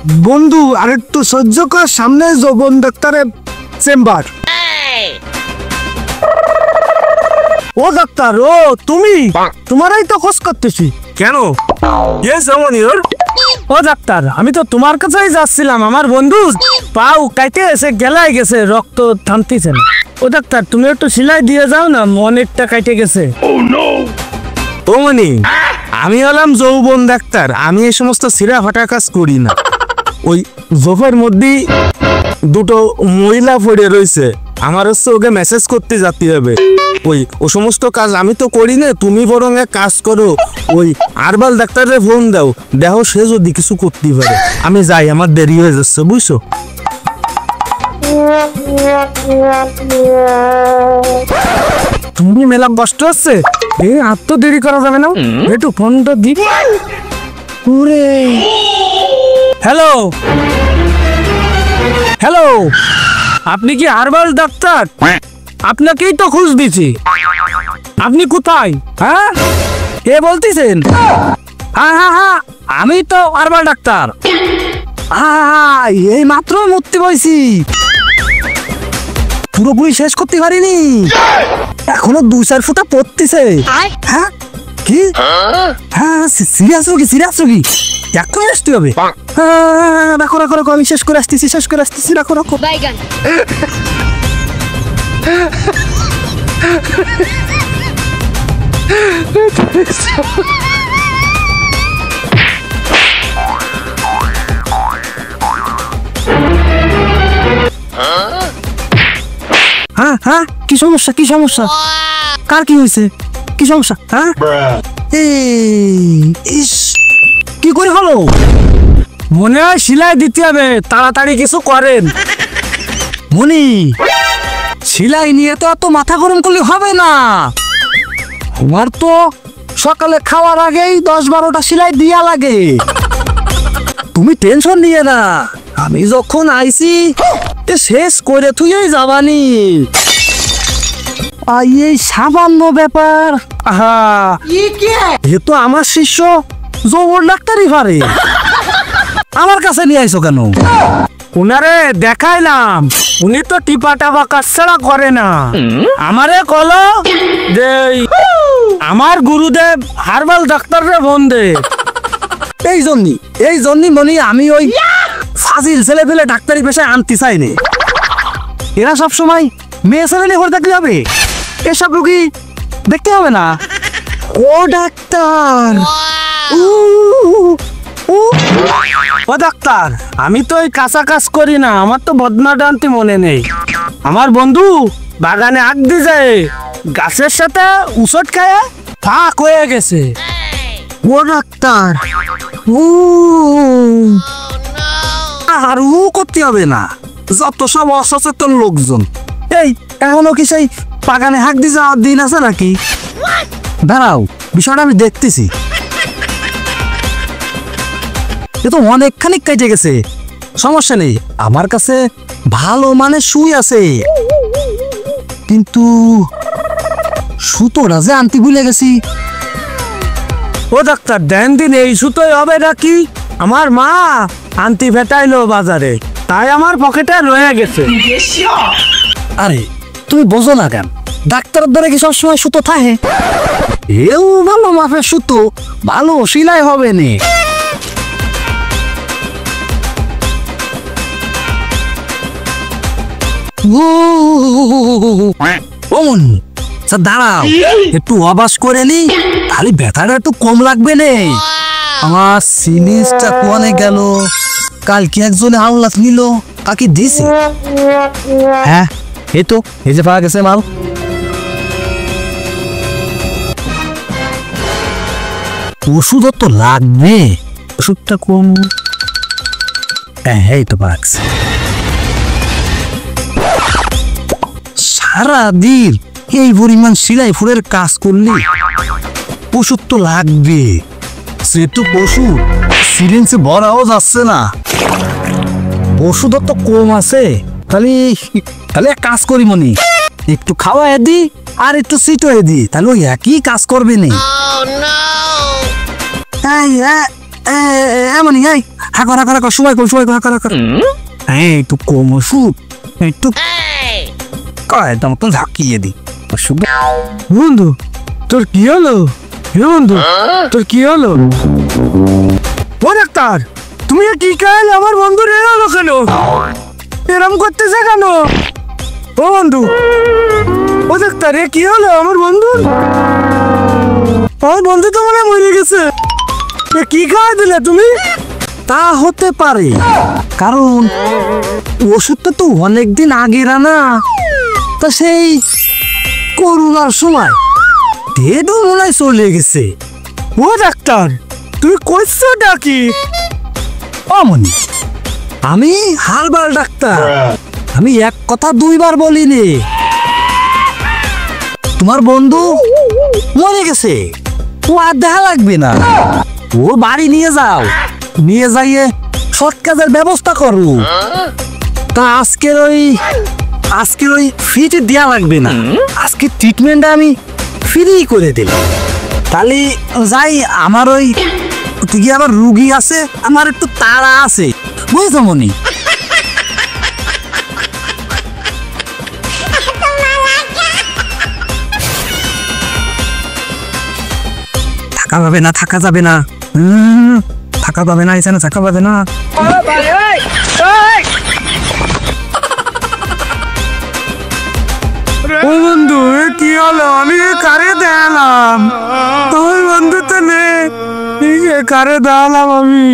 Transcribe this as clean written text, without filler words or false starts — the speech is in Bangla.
বন্ধু আর একটু সহ্য কর, সামনে যৌবন ডাক্তারের চেম্বার। ও ডাক্তার, ও তুমি? তোমারই তো খোঁজ করতেছি। কেন? ও ডাক্তার, আমি তো তোমার কাছেই যাচ্ছিলাম। আমার বন্ধু পাও কাইতে এসে গেলাই গেছে, রক্ত থামতেছে না। ও ডাক্তার, তুমি একটু সেলাই দিয়ে যাও না, অনেকটা কাইটে গেছে। ও মনি, আমি হলাম যৌবন ডাক্তার। আমি এই সমস্ত সিরা ফাটা কাজ করি না। ওই জোফের মধ্যেই দুটো মহিলা পড়ে রয়েছে, আমার হচ্ছে ওকে মেসেজ করতে যেতে হবে। ও সমস্ত কাজ আমি তো করি না। তুমি বরং এক কাজ করো, ওই আরবাল ডাক্তারের ফোন দাও, দেখো সে যদি কিছু করতে পারে। আমি যাই, আমার দেরি হয়ে যাচ্ছে, বুঝছো? তুমি মেলা কষ্ট হচ্ছে, আর তো দেরি করা যাবে না, একটু ফোনটা দি। হ্যালো হ্যালো, আপনি কি আরবাল ডাক্তার? আপনাকেই তো খোঁজ দিছি। আপনি কোথায়? হ্যাঁ, কে বলতেছেন? হ্যাঁ হ্যাঁ হ্যাঁ, আমি তো আরবাল ডাক্তার। হ্যাঁ, এই মাত্র মুক্তি পাইছি, পুরোপুরি শেষ করতে পারিনি, এখনো 2-4 ফুটা পড়তেছে। হ্যাঁ কি? হ্যাঁ, সিরিয়াস রোগী, সিরিয়াস রোগী, এক্ষুনি আসতে হবে। রাখো রাখো রাখো, আমি শেষ করে আসতেছি, শেষ করে আসতেছি, রাখো রাখো। হ্যাঁ হ্যাঁ, কি সমস্যা, কি সমস্যা, কার কি হয়েছে, কি সমস্যা? হ্যাঁ, ইস, কি করে হলো? মনে হয় সেলাই দিতে হবে, তাড়াতাড়ি কিছু করেন। মনি, সেলাই নিয়ে তো এত মাথা গরম করলে হবে না। আমার তো সকালে খাওয়ার আগেই 10-12টা সেলাই দিয়া লাগে। তুমি টেনশন নিয়ে না, আমি যখন আইছি শেষ করে তুইই যাবানি। এই সামান্য ব্যাপার, আহা, এ তো আমার শিষ্য যৌবন ডাক্তারই পারে, আমার কাছে নিয়ে আইছো কেন? উনারে দেখাইলাম, উনি তো টিপা টাপা কাছাড়া করে না। আমারে কলো যে আমার গুরুদেব হারবাল ডাক্তারের বন্ধে। এই জন্যই মনে আমি ওই ফাজিল ছেলে ফেলে ডাক্তারি পেশায় আনতে চাইনি। এরা সব সময় মেয়ে ছেলে নিয়ে দেখলে হবে, এসব রুগী দেখতে হবে না। ও ডাক্তার, ও ডাক্তার, আমি তো ওই কাঁচা কাজ করি না, আমার তো বদনা ডানতে মনে নেই। আমার বন্ধু বাগানে আগ দিয়ে যায়, গাছের সাথে উষট খায় ফাঁক হয়ে গেছে। ও ডাক্তার, আর করতে হবে না, যত সব অসচেতন লোকজন। এই এখনো কি সেই বাগানে হাঁক দিয়ে যাওয়ার দিন আছে নাকি? দাঁড়াও, বিষয়টা আমি দেখতেছি। এ তো অনেকখানি কেটে গেছে, সমস্যা নেই, আমার কাছে ভালো মানে সুই আছে, কিন্তু সুতোটা যে আনতে ভুলে গেছি। ও ডাক্তার, দেন দিন, এই সুতোই হবে নাকি? আমার মা আনতে ভেটাইলো বাজারে, তাই আমার পকেটে রয়ে গেছে। আরে তুমি বোঝো না কেন, ডাক্তারের দ্বারা কি সবসময় সুতো থাকে? এও ভালো মাপের সুতো, ভালো সেলাই হবে না। দাঁড়াও, একটু আবাস করে নি, তাহলে ব্যথাটা একটু কম লাগবে নে। আমার সিরিজটা কোয়ানে গেল, কালকে একজনে আল্লাহ নিল, তাকে দিছে। হ্যাঁ, এই তো, এই যে পাওয়া গেছে মাল। ওষুধ তো লাগবে, ওষুধটা কোন? হ্যাঁ, এই তো পাওয়া গেছে। সারাদিন এই পরিমাণ সেলাই ফুলের কাজ করলে ওষুধ তো লাগবে। সেটু ওষুধ সিরিঞ্জে ভরাও যাচ্ছে না, ওষুধও তো কম আছে। তাহলে এক কাজ করি মনি, একটু খাওয়া দি আর একটু সিটো দি, তাহলে ওই একই কাজ করবে নি। এমনই হাঁকর হাঁকর হাঁকর সময় কম সময় হাঁকর হাঁকর হ্যাঁ একটু কম ওষুধ একটু কয়টা মতন ঝাঁকিয়ে দি ওষুধ। বন্ধু তোর কি হলো? হে বন্ধু তোর কি হলো? ও ডাক্তার তুমি কি কাল আমার বন্ধু রে হলো কেন? এরম করতেছে কেন? ও বন্ধু ও ডাক্তার এ কি হলো আমার বন্ধুর? আমার বন্ধু তো মনে হয় মরে গেছে। এ কি খাওয়াই দিলে তুমি? তা হতে পারে, কারণ ওষুধটা তো অনেকদিন আগের আনা, তা সেই করোনার সময় ডেটও মনে হয় চলে গেছে। ও ডাক্তার তুমি কইছো ডাকি? অমনি আমি হারবাল ডাক্তার, আমি এক কথা দুইবার বলিনি। তোমার বন্ধু মরে গেছে, ও আর দেখা লাগবে না। ও বাড়ি নিয়ে যাও, নিয়ে যাইয়ে সৎ কাজের ব্যবস্থা করো। তা আজকের ওই ফ্রিতে দেওয়া লাগবে না, আজকে ট্রিটমেন্টটা আমি ফ্রি করে দিলাম। তাহলে যাই, আমার ওই দিকে আবার রুগী আছে, আমার একটু তাড়া আছে বুঝছো মনি? থাকা যাবে না, থাকা যাবে না, থাকা যাবে না, এখানে থাকা যাবে না। ও বন্ধু এ কি হলো? আমি কারে দেখালাম? ওই বন্ধু তো নেই, কারে দেখালাম আমি?